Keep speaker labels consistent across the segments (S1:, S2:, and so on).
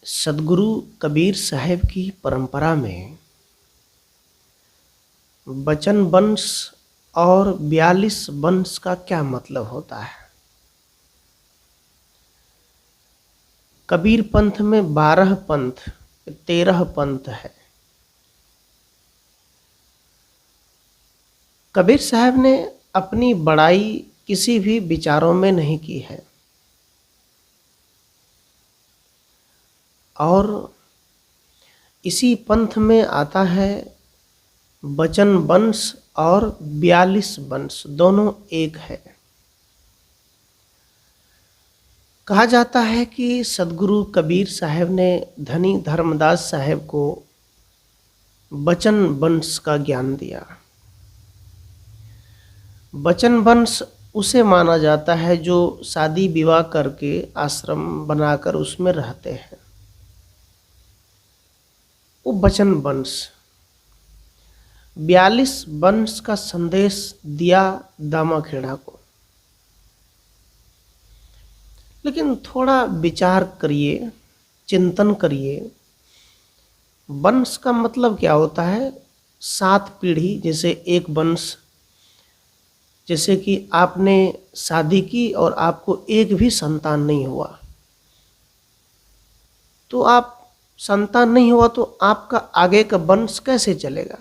S1: सदगुरु कबीर साहब की परंपरा में बचन वंश और 42 वंश का क्या मतलब होता है। कबीर पंथ में 12 पंथ 13 पंथ है। कबीर साहब ने अपनी बड़ाई किसी भी विचारों में नहीं की है और इसी पंथ में आता है बचन वंश और 42 वंश, दोनों एक है। कहा जाता है कि सदगुरु कबीर साहब ने धनी धर्मदास साहब को बचन वंश का ज्ञान दिया। बचन वंश उसे माना जाता है जो शादी विवाह करके आश्रम बनाकर उसमें रहते हैं, वो बचन वंश। 42 वंश का संदेश दिया दामाखेड़ा को। लेकिन थोड़ा विचार करिए, चिंतन करिए, वंश का मतलब क्या होता है। 7 पीढ़ी, जैसे एक वंश। जैसे कि आपने शादी की और आपको एक भी संतान नहीं हुआ, तो आप संतान नहीं हुआ तो आपका आगे का वंश कैसे चलेगा।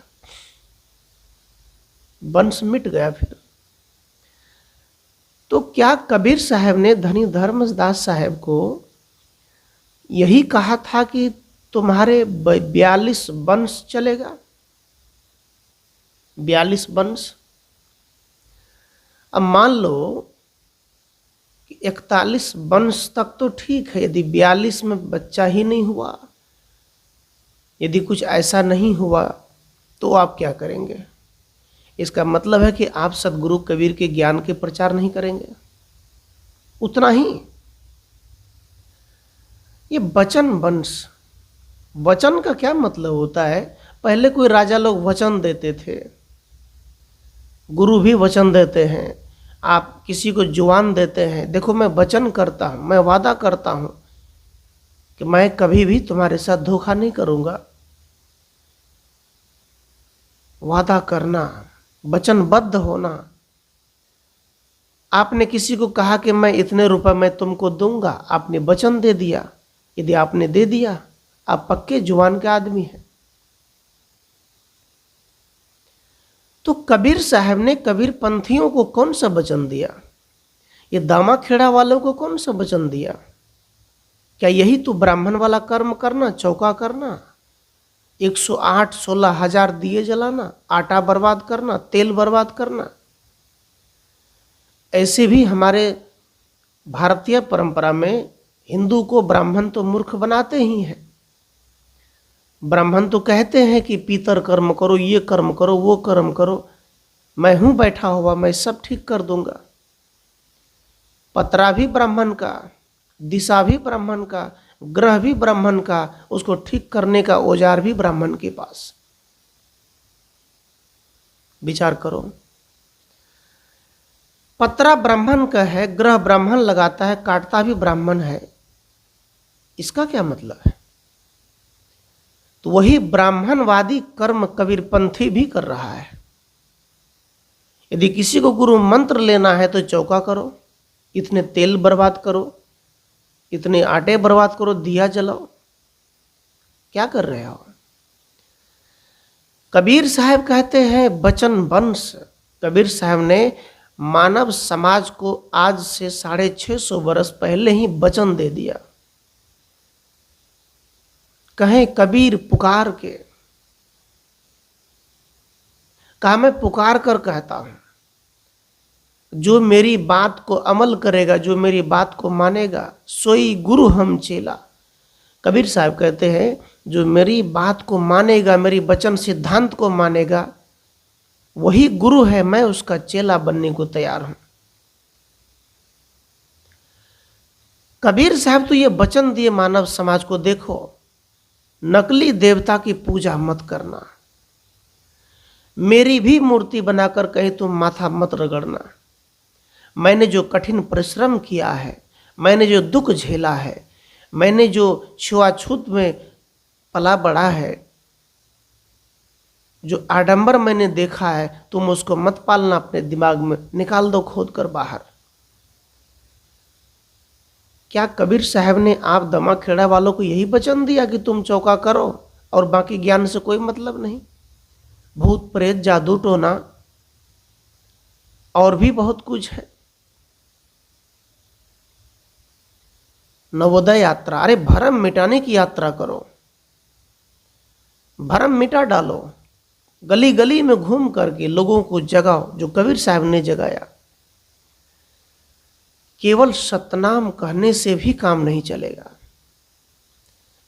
S1: वंश मिट गया फिर। तो क्या कबीर साहब ने धनी धर्मदास साहब को यही कहा था कि तुम्हारे 42 वंश चलेगा। 42 वंश। अब मान लो कि 41 वंश तक तो ठीक है, यदि 42 में बच्चा ही नहीं हुआ, यदि कुछ ऐसा नहीं हुआ, तो आप क्या करेंगे। इसका मतलब है कि आप सदगुरु कबीर के ज्ञान के प्रचार नहीं करेंगे। उतना ही। ये वचन वंश, वचन का क्या मतलब होता है। पहले कोई राजा लोग वचन देते थे, गुरु भी वचन देते हैं। आप किसी को जुबान देते हैं, देखो मैं वचन करता हूं, मैं वादा करता हूं कि मैं कभी भी तुम्हारे साथ धोखा नहीं करूंगा। वादा करना, वचनबद्ध होना। आपने किसी को कहा कि मैं इतने रुपए मैं तुमको दूंगा, आपने वचन दे दिया। यदि आपने दे दिया, आप पक्के जुबान के आदमी हैं। तो कबीर साहब ने कबीर पंथियों को कौन सा वचन दिया। ये दामाखेड़ा वालों को कौन सा वचन दिया। क्या यही तो ब्राह्मण वाला कर्म करना, चौका करना, 108 16,000 दिए जलाना, आटा बर्बाद करना, तेल बर्बाद करना। ऐसे भी हमारे भारतीय परंपरा में हिंदू को ब्राह्मण तो मूर्ख बनाते ही हैं। ब्राह्मण तो कहते हैं कि पीतर कर्म करो, ये कर्म करो, वो कर्म करो, मैं हूं बैठा हुआ, मैं सब ठीक कर दूंगा। पतरा भी ब्राह्मण का, दिशा भी ब्राह्मण का, ग्रह भी ब्राह्मण का, उसको ठीक करने का औजार भी ब्राह्मण के पास। विचार करो। पतरा ब्राह्मण का है, ग्रह ब्राह्मण लगाता है, काटता भी ब्राह्मण है। इसका क्या मतलब है। तो वही ब्राह्मणवादी कर्म कबीरपंथी भी कर रहा है। यदि किसी को गुरु मंत्र लेना है तो चौका करो, इतने तेल बर्बाद करो, इतने आटे बर्बाद करो, दिया जलाओ। क्या कर रहे हो। कबीर साहब कहते हैं बचन वंश। कबीर साहब ने मानव समाज को आज से 650 वर्ष पहले ही वचन दे दिया। कहें कबीर पुकार के, कहा मैं पुकार कर कहता हूं, जो मेरी बात को अमल करेगा, जो मेरी बात को मानेगा, सोई गुरु हम चेला। कबीर साहब कहते हैं जो मेरी बात को मानेगा, मेरी वचन सिद्धांत को मानेगा, वही गुरु है, मैं उसका चेला बनने को तैयार हूं। कबीर साहब तो ये वचन दिए मानव समाज को, देखो नकली देवता की पूजा मत करना, मेरी भी मूर्ति बनाकर कहीं तुम माथा मत रगड़ना। मैंने जो कठिन परिश्रम किया है, मैंने जो दुख झेला है, मैंने जो छुआछूत में पला बड़ा है, जो आडंबर मैंने देखा है, तुम उसको मत पालना अपने दिमाग में, निकाल दो खोद कर बाहर। क्या कबीर साहब ने आप दमाखेड़ा वालों को यही वचन दिया कि तुम चौका करो और बाकी ज्ञान से कोई मतलब नहीं? भूत प्रेत जादू टोना और भी बहुत कुछ है। नवोदय यात्रा, अरे भरम मिटाने की यात्रा करो, भरम मिटा डालो, गली गली में घूम करके लोगों को जगाओ जो कबीर साहब ने जगाया। केवल सतनाम कहने से भी काम नहीं चलेगा।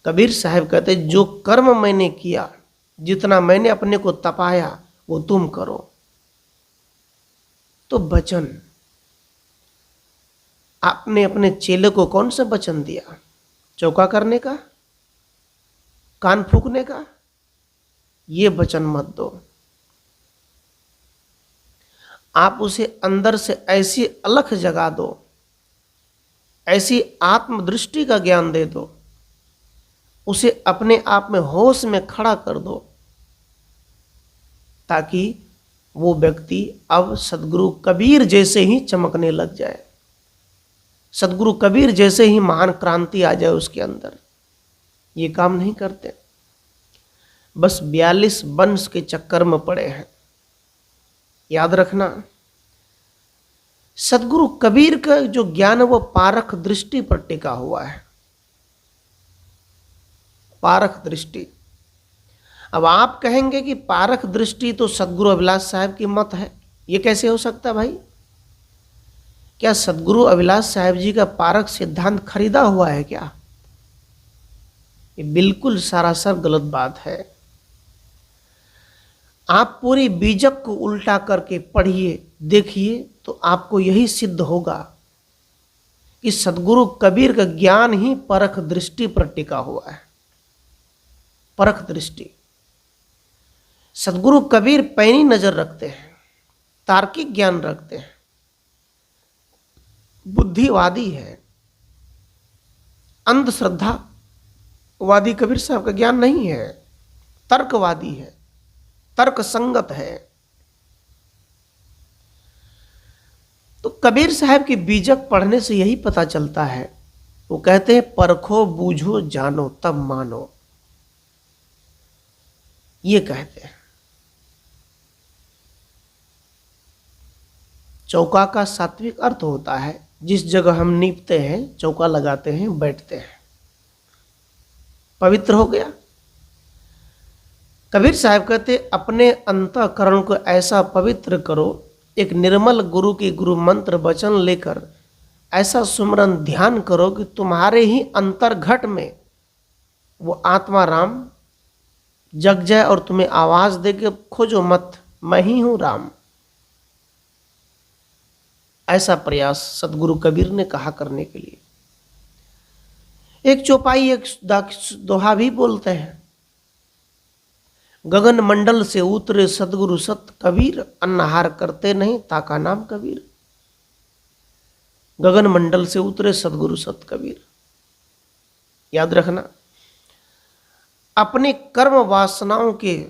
S1: कबीर साहब कहते जो कर्म मैंने किया, जितना मैंने अपने को तपाया वो तुम करो। तो वचन, आपने अपने चेले को कौन सा वचन दिया? चौका करने का, कान फूकने का? ये वचन मत दो। आप उसे अंदर से ऐसी अलख जगा दो, ऐसी आत्मदृष्टि का ज्ञान दे दो, उसे अपने आप में होश में खड़ा कर दो, ताकि वो व्यक्ति अब सदगुरु कबीर जैसे ही चमकने लग जाए, सदगुरु कबीर जैसे ही महान क्रांति आ जाए उसके अंदर। ये काम नहीं करते, बस 42 वंश के चक्कर में पड़े हैं। याद रखना, सदगुरु कबीर का जो ज्ञान है वो पारख दृष्टि पर टिका हुआ है, पारख दृष्टि। अब आप कहेंगे कि पारख दृष्टि तो सदगुरु अभिलाष साहब की मत है, ये कैसे हो सकता है भाई? क्या सदगुरु अभिलाष साहब जी का पारख सिद्धांत खरीदा हुआ है क्या? ये बिल्कुल सरासर गलत बात है। आप पूरी बीजक को उल्टा करके पढ़िए, देखिए, तो आपको यही सिद्ध होगा कि सदगुरु कबीर का ज्ञान ही परख दृष्टि पर टिका हुआ है। परख दृष्टि। सदगुरु कबीर पैनी नजर रखते हैं, तार्किक ज्ञान रखते हैं, बुद्धिवादी है। अंधश्रद्धावादी कबीर साहब का ज्ञान नहीं है, तर्कवादी है, तर्क संगत है। तो कबीर साहब की बीजक पढ़ने से यही पता चलता है। वो कहते हैं परखो बूझो जानो तब मानो, ये कहते हैं। चौका का सात्विक अर्थ होता है जिस जगह हम नीपते हैं, चौका लगाते हैं, बैठते हैं, पवित्र हो गया। कबीर साहब कहते अपने अंतःकरण को ऐसा पवित्र करो, एक निर्मल गुरु की गुरु मंत्र वचन लेकर ऐसा सुमरन ध्यान करो कि तुम्हारे ही अंतर्घट में वो आत्मा राम जग जाए और तुम्हें आवाज दे के खोजो मत, मैं ही हूं राम। ऐसा प्रयास सदगुरु कबीर ने कहा करने के लिए। एक चौपाई, एक दोहा भी बोलते हैं, गगन मंडल से उतरे सदगुरु सत कबीर, अन्नहार करते नहीं ताका नाम कबीर। गगन मंडल से उतरे सदगुरु सत कबीर। याद रखना, अपने कर्म वासनाओं के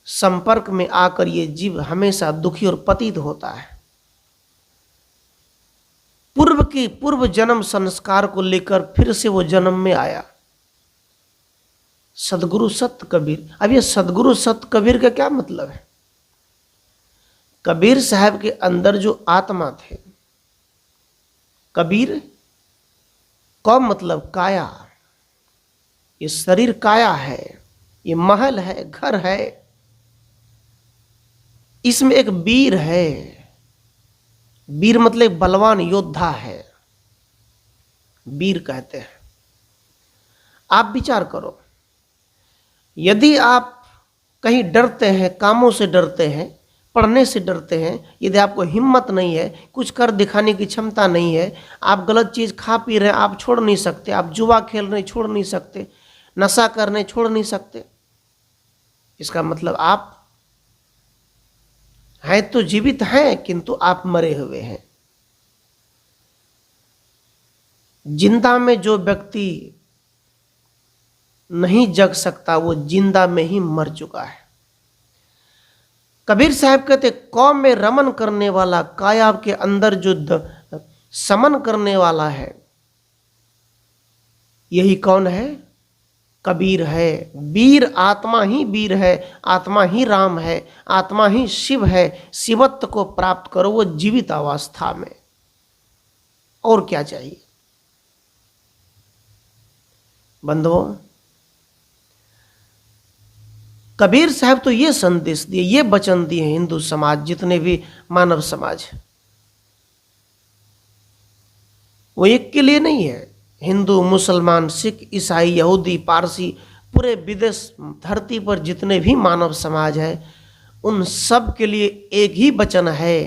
S1: संपर्क में आकर ये जीव हमेशा दुखी और पतित होता है। पूर्व जन्म संस्कार को लेकर फिर से वो जन्म में आया। सदगुरु सत कबीर। अब ये सदगुरु सत कबीर का क्या मतलब है? कबीर साहब के अंदर जो आत्मा थे, कबीर कौन मतलब काया, ये शरीर काया है, ये महल है, घर है, इसमें एक वीर है। वीर मतलब बलवान योद्धा है, वीर कहते हैं। आप विचार करो, यदि आप कहीं डरते हैं, कामों से डरते हैं, पढ़ने से डरते हैं, यदि आपको हिम्मत नहीं है, कुछ कर दिखाने की क्षमता नहीं है, आप गलत चीज़ खा पी रहे हैं, आप छोड़ नहीं सकते, आप जुआ खेल रहे छोड़ नहीं सकते, नशा करने छोड़ नहीं सकते, इसका मतलब आप हैं तो जीवित हैं, किंतु आप मरे हुए हैं। जिंदा में जो व्यक्ति नहीं जग सकता वो जिंदा में ही मर चुका है। कबीर साहब कहते कौम में रमन करने वाला, काया के अंदर जो समन करने वाला है, यही कौन है? कबीर है। वीर आत्मा ही वीर है, आत्मा ही राम है, आत्मा ही शिव है। शिवत्व को प्राप्त करो वो जीवित अवस्था में, और क्या चाहिए? बंधुओं, कबीर साहब तो ये संदेश दिए, ये वचन दिए हैं हिंदू समाज, जितने भी मानव समाज है, वो एक के लिए नहीं है। हिंदू, मुसलमान, सिख, ईसाई, यहूदी, पारसी, पूरे विदेश धरती पर जितने भी मानव समाज है, उन सब के लिए एक ही वचन है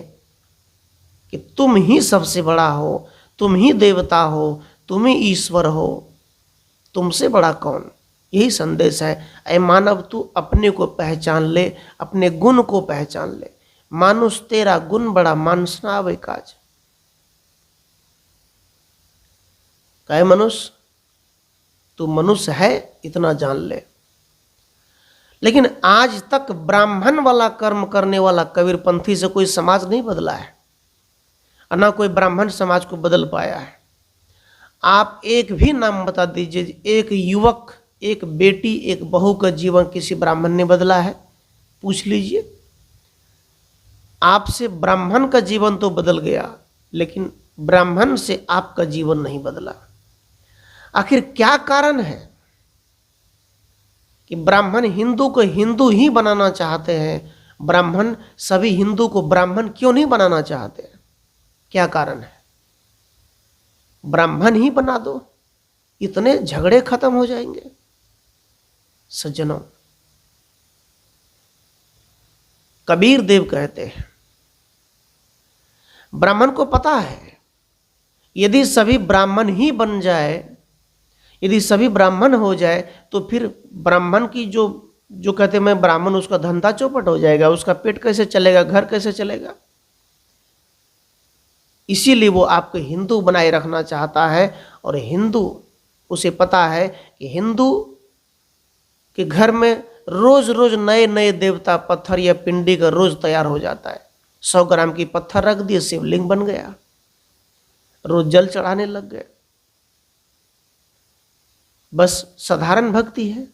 S1: कि तुम ही सबसे बड़ा हो, तुम ही देवता हो, तुम ही ईश्वर हो, तुमसे बड़ा कौन? यही संदेश है। ऐ मानव, तू अपने को पहचान ले, अपने गुण को पहचान ले। मानुष तेरा गुण बड़ा, मानुष ना आवे काज। कहे मनुष्य, तू मनुष्य है, इतना जान ले। लेकिन आज तक ब्राह्मण वाला कर्म करने वाला कबीरपंथी से कोई समाज नहीं बदला है, और ना कोई ब्राह्मण समाज को बदल पाया है। आप एक भी नाम बता दीजिए, एक युवक, एक बेटी, एक बहू का जीवन किसी ब्राह्मण ने बदला है? पूछ लीजिए। आपसे ब्राह्मण का जीवन तो बदल गया, लेकिन ब्राह्मण से आपका जीवन नहीं बदला। आखिर क्या कारण है कि ब्राह्मण हिंदू को हिंदू ही बनाना चाहते हैं? ब्राह्मण सभी हिंदू को ब्राह्मण क्यों नहीं बनाना चाहते? क्या कारण है? ब्राह्मण ही बना दो, इतने झगड़े खत्म हो जाएंगे। सज्जनों, कबीर देव कहते हैं, ब्राह्मण को पता है यदि सभी ब्राह्मण ही बन जाए, यदि सभी ब्राह्मण हो जाए, तो फिर ब्राह्मण की जो कहते हैं मैं ब्राह्मण, उसका धंधा चौपट हो जाएगा, उसका पेट कैसे चलेगा, घर कैसे चलेगा? इसीलिए वो आपको हिंदू बनाए रखना चाहता है। और हिंदू, उसे पता है कि हिंदू के घर में रोज रोज नए नए देवता पत्थर या पिंडी का रोज तैयार हो जाता है। 100 ग्राम की पत्थर रख दिए, शिवलिंग बन गया, रोज जल चढ़ाने लग गए। बस साधारण भक्ति है।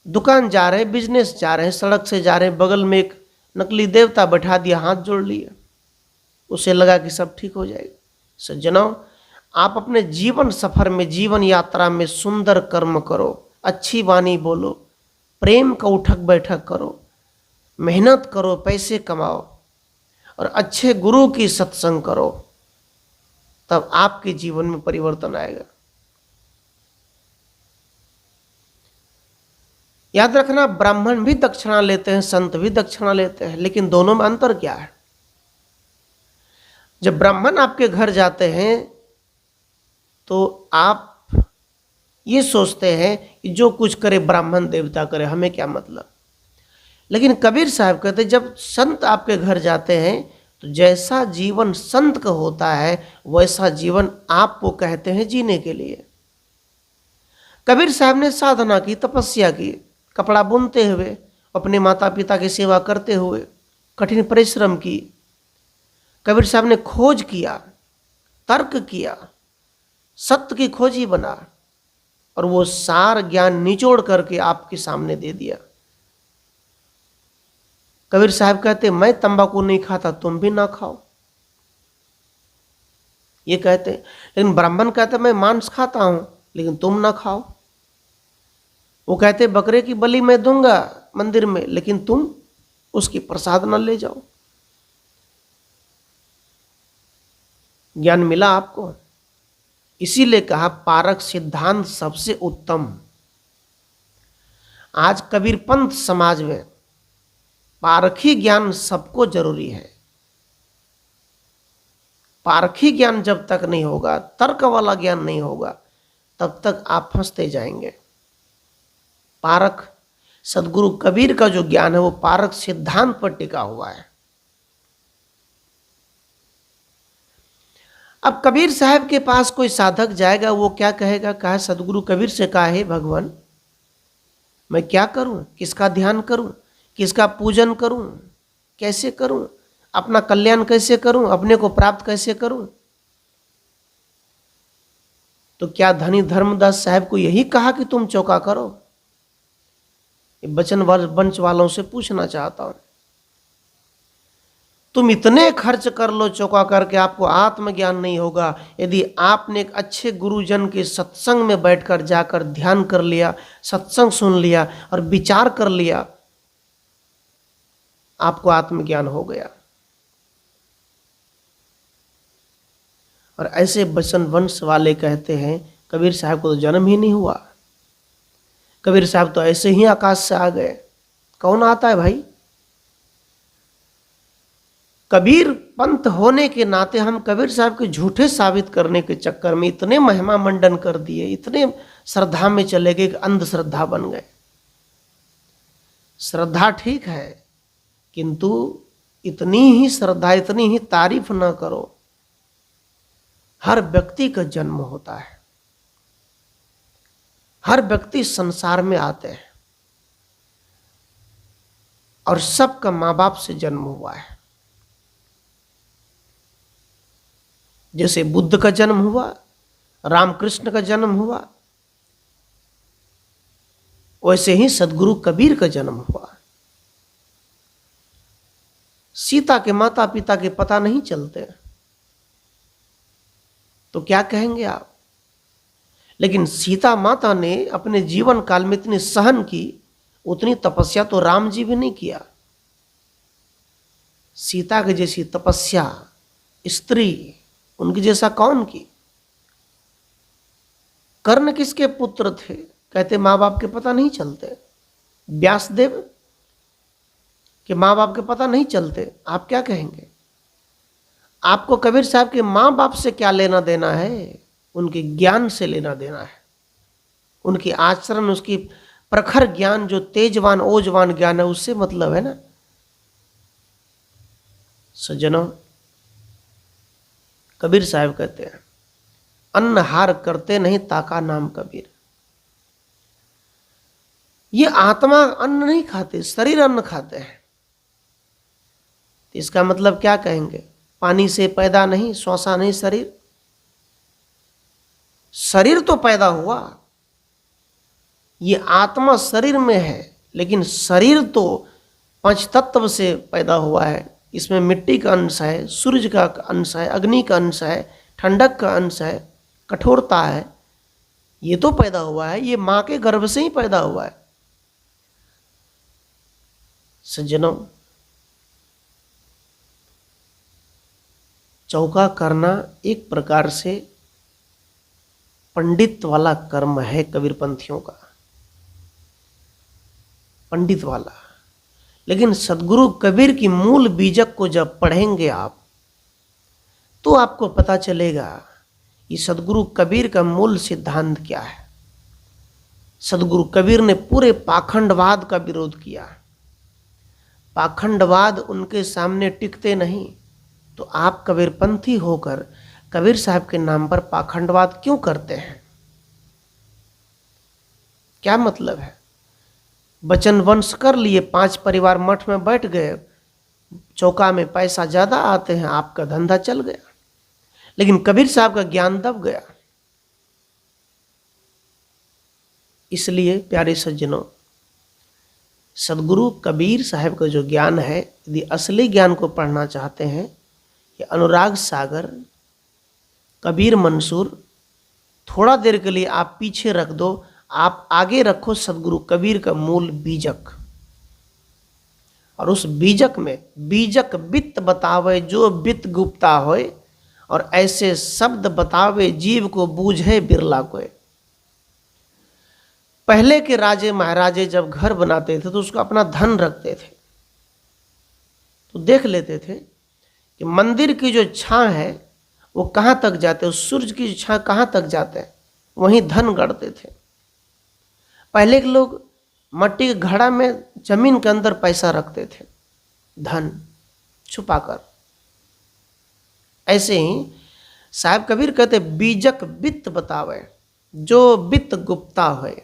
S1: दुकान जा रहे, बिजनेस जा रहे हैं, सड़क से जा रहे हैं, बगल में एक नकली देवता बैठा दिया, हाथ जोड़ लिया, उसे लगा कि सब ठीक हो जाएगा। सज्जनों, आप अपने जीवन सफर में, जीवन यात्रा में सुंदर कर्म करो, अच्छी वाणी बोलो, प्रेम का उठक बैठक करो, मेहनत करो, पैसे कमाओ, और अच्छे गुरु की सत्संग करो, तब आपके जीवन में परिवर्तन आएगा। याद रखना, ब्राह्मण भी दक्षिणा लेते हैं, संत भी दक्षिणा लेते हैं, लेकिन दोनों में अंतर क्या है? जब ब्राह्मण आपके घर जाते हैं तो आप ये सोचते हैं कि जो कुछ करे ब्राह्मण देवता करे, हमें क्या मतलब। लेकिन कबीर साहब कहते जब संत आपके घर जाते हैं तो जैसा जीवन संत का होता है वैसा जीवन आपको कहते हैं जीने के लिए। कबीर साहब ने साधना की, तपस्या की, कपड़ा बुनते हुए, अपने माता पिता की सेवा करते हुए कठिन परिश्रम की। कबीर साहब ने खोज किया, तर्क किया, सत्य की खोजी बना, और वो सार ज्ञान निचोड़ करके आपके सामने दे दिया। कबीर साहब कहते मैं तंबाकू नहीं खाता, तुम भी ना खाओ, ये कहते। लेकिन ब्राह्मण कहते मैं मांस खाता हूं, लेकिन तुम ना खाओ। वो कहते बकरे की बलि मैं दूंगा मंदिर में, लेकिन तुम उसकी प्रसाद न ले जाओ। ज्ञान मिला आपको? इसीलिए कहा पारक सिद्धांत सबसे उत्तम। आज कबीरपंथ समाज में पारखी ज्ञान सबको जरूरी है। पारखी ज्ञान जब तक नहीं होगा, तर्क वाला ज्ञान नहीं होगा, तब तक आप फंसते जाएंगे। पारक सदगुरु कबीर का जो ज्ञान है वो पारक सिद्धांत पर टिका हुआ है। अब कबीर साहब के पास कोई साधक जाएगा, वो क्या कहेगा? कहा सदगुरु कबीर से कहा, हे भगवान मैं क्या करूं, किसका ध्यान करूं, किसका पूजन करूं, कैसे करूं, अपना कल्याण कैसे करूं, अपने को प्राप्त कैसे करूं? तो क्या धनी धर्मदास साहब को यही कहा कि तुम चौका करो? ये बचन वंश वालों से पूछना चाहता हूं। तुम इतने खर्च कर लो चौका करके, आपको आत्मज्ञान नहीं होगा। यदि आपने एक अच्छे गुरुजन के सत्संग में बैठकर जाकर ध्यान कर लिया, सत्संग सुन लिया और विचार कर लिया, आपको आत्मज्ञान हो गया। और ऐसे बचन वंश वाले कहते हैं कबीर साहब को तो जन्म ही नहीं हुआ, कबीर साहब तो ऐसे ही आकाश से आ गए। कौन आता है भाई? कबीर पंथ होने के नाते हम कबीर साहब के झूठे साबित करने के चक्कर में इतने महिमा मंडन कर दिए, इतने श्रद्धा में चले गए कि अंधश्रद्धा बन गए। श्रद्धा ठीक है, किंतु इतनी ही श्रद्धा, इतनी ही तारीफ न करो। हर व्यक्ति का जन्म होता है, हर व्यक्ति संसार में आते हैं और सबका माँ बाप से जन्म हुआ है। जैसे बुद्ध का जन्म हुआ, रामकृष्ण का जन्म हुआ, वैसे ही सदगुरु कबीर का जन्म हुआ। सीता के माता पिता के पता नहीं चलते तो क्या कहेंगे आप? लेकिन सीता माता ने अपने जीवन काल में इतनी सहन की, उतनी तपस्या तो राम जी भी नहीं किया। सीता के जैसी तपस्या स्त्री उनकी जैसा कौन की? कर्ण किसके पुत्र थे? कहते माँ बाप के पता नहीं चलते। व्यासदेव के माँ बाप के पता नहीं चलते। आप क्या कहेंगे? आपको कबीर साहब के माँ बाप से क्या लेना देना है? उनके ज्ञान से लेना देना है, उनकी आचरण, उसकी प्रखर ज्ञान, जो तेजवान ओजवान ज्ञान है, उससे मतलब है ना। सज्जनों, कबीर साहब कहते हैं अन्न हार करते नहीं ताका नाम कबीर। ये आत्मा अन्न नहीं खाते, शरीर अन्न खाते हैं। तो इसका मतलब क्या कहेंगे? पानी से पैदा नहीं, श्वासा नहीं शरीर। शरीर तो पैदा हुआ, ये आत्मा शरीर में है, लेकिन शरीर तो पंचतत्व से पैदा हुआ है। इसमें मिट्टी का अंश है, सूरज का अंश है, अग्नि का अंश है, ठंडक का अंश है, कठोरता है। ये तो पैदा हुआ है, ये मां के गर्भ से ही पैदा हुआ है। सज्जनों, चौका करना एक प्रकार से पंडित वाला कर्म है कबीरपंथियों का, पंडित वाला। लेकिन सदगुरु कबीर की मूल बीजक को जब पढ़ेंगे आप, तो आपको पता चलेगा कि सदगुरु कबीर का मूल सिद्धांत क्या है। सदगुरु कबीर ने पूरे पाखंडवाद का विरोध किया। पाखंडवाद उनके सामने टिकते नहीं, तो आप कबीरपंथी होकर कबीर साहब के नाम पर पाखंडवाद क्यों करते हैं? क्या मतलब है? बचन वंश कर लिए, 5 परिवार मठ में बैठ गए, चौका में पैसा ज्यादा आते हैं, आपका धंधा चल गया, लेकिन कबीर साहब का ज्ञान दब गया। इसलिए प्यारे सज्जनों, सदगुरु कबीर साहब का जो ज्ञान है, यदि असली ज्ञान को पढ़ना चाहते हैं, ये अनुराग सागर, कबीर मंसूर, थोड़ा देर के लिए आप पीछे रख दो, आप आगे रखो सदगुरु कबीर का मूल बीजक। और उस बीजक में बीजक बित्त बतावे जो बित्त गुप्ता होए, और ऐसे शब्द बतावे जीव को बूझे बिरला कोय। पहले के राजे महाराजे जब घर बनाते थे तो उसको अपना धन रखते थे, तो देख लेते थे कि मंदिर की जो छां है वो कहाँ तक जाते हैं, सूरज की छां कहाँ तक जाते हैं, वहीं धन गढ़ते थे। पहले के लोग मट्टी के घड़ा में जमीन के अंदर पैसा रखते थे, धन छुपाकर। ऐसे ही साहब कबीर कहते बीजक वित्त बतावे जो वित्त गुप्ता है।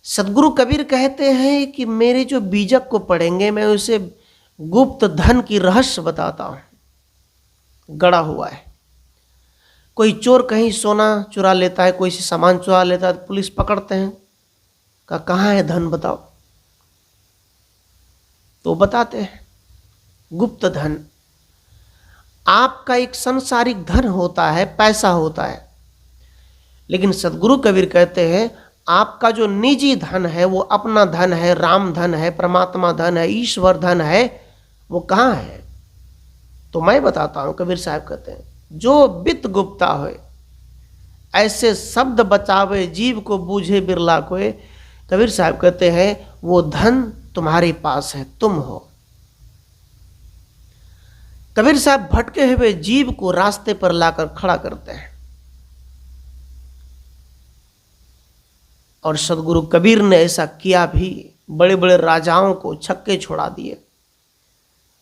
S1: सदगुरु कबीर कहते हैं कि मेरे जो बीजक को पढ़ेंगे मैं उसे गुप्त धन की रहस्य बताता हूं। गड़ा हुआ है, कोई चोर कहीं सोना चुरा लेता है, कोई से सामान चुरा लेता है, पुलिस पकड़ते हैं, कहाँ है धन बताओ, तो बताते हैं गुप्त धन। आपका एक संसारिक धन होता है, पैसा होता है, लेकिन सदगुरु कबीर कहते हैं आपका जो निजी धन है वो अपना धन है, राम धन है, परमात्मा धन है, ईश्वर धन है, वो कहाँ है? तो मैं बताता हूं। कबीर साहब कहते हैं जो वित्त गुप्ता होए ऐसे शब्द बचावे जीव को बूझे बिरला कोय। कबीर साहब कहते हैं वो धन तुम्हारे पास है, तुम हो। कबीर साहब भटके हुए जीव को रास्ते पर लाकर खड़ा करते हैं और सदगुरु कबीर ने ऐसा किया भी। बड़े बड़े राजाओं को छक्के छोड़ा दिए।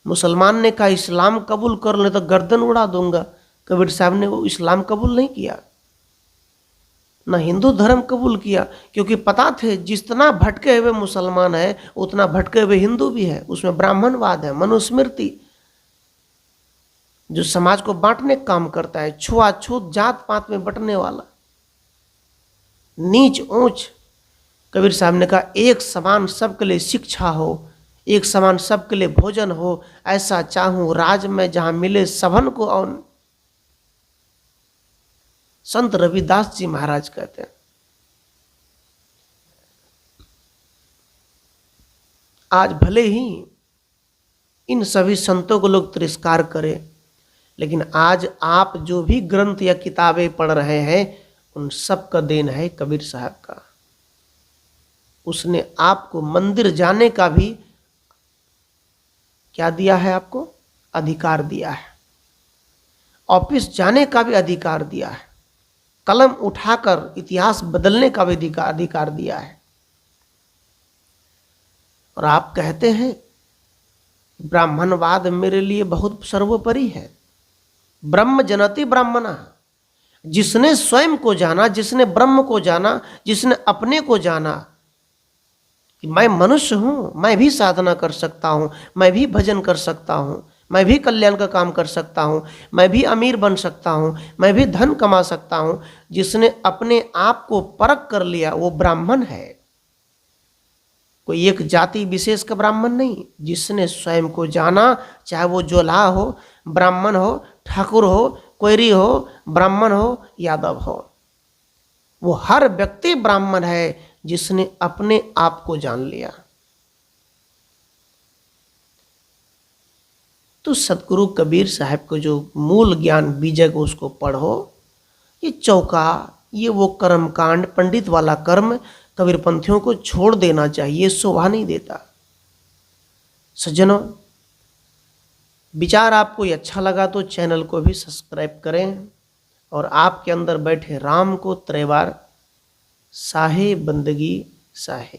S1: मुसलमान ने कहा इस्लाम कबूल कर ले तो गर्दन उड़ा दूंगा। कबीर साहब ने वो इस्लाम कबूल नहीं किया, ना हिंदू धर्म कबूल किया, क्योंकि पता थे जितना भटके हुए मुसलमान है उतना भटके हुए हिंदू भी है। उसमें ब्राह्मणवाद है, मनुस्मृति जो समाज को बांटने का काम करता है, छुआछूत जात पात में बंटने वाला, नीच ऊंच। कबीर साहब ने कहा एक समान सबके लिए शिक्षा हो, एक समान सबके लिए भोजन हो, ऐसा चाहूं राज में जहां मिले सबन को अन्न। संत रविदास जी महाराज कहते हैं आज भले ही इन सभी संतों को लोग तिरस्कार करें, लेकिन आज आप जो भी ग्रंथ या किताबें पढ़ रहे हैं उन सब का देन है कबीर साहब का। उसने आपको मंदिर जाने का भी क्या दिया है? आपको अधिकार दिया है। ऑफिस जाने का भी अधिकार दिया है। कलम उठाकर इतिहास बदलने का भी अधिकार दिया है। और आप कहते हैं ब्राह्मणवाद मेरे लिए बहुत सर्वोपरि है। ब्रह्म जनति ब्राह्मणा, जिसने स्वयं को जाना, जिसने ब्रह्म को जाना, जिसने अपने को जाना कि मैं मनुष्य हूं, मैं भी साधना कर सकता हूं, मैं भी भजन कर सकता हूं, मैं भी कल्याण का काम कर सकता हूं, मैं भी अमीर बन सकता हूं, मैं भी धन कमा सकता हूं, जिसने अपने आप को परख कर लिया वो ब्राह्मण है। कोई एक जाति विशेष का ब्राह्मण नहीं। जिसने स्वयं को जाना, चाहे वो जोल्हा हो, ब्राह्मण हो, ठाकुर हो, कोयरी हो, ब्राह्मण हो, यादव हो, वो हर व्यक्ति ब्राह्मण है जिसने अपने आप को जान लिया। तो सतगुरु कबीर साहब को जो मूल ज्ञान बीजक उसको पढ़ो। ये चौका, ये वो कर्म कांड, पंडित वाला कर्म कबीरपंथियों को छोड़ देना चाहिए, शोभा नहीं देता। सज्जनों, विचार आपको ये अच्छा लगा तो चैनल को भी सब्सक्राइब करें और आपके अंदर बैठे राम को 3 बार साहे बंदगी साहे।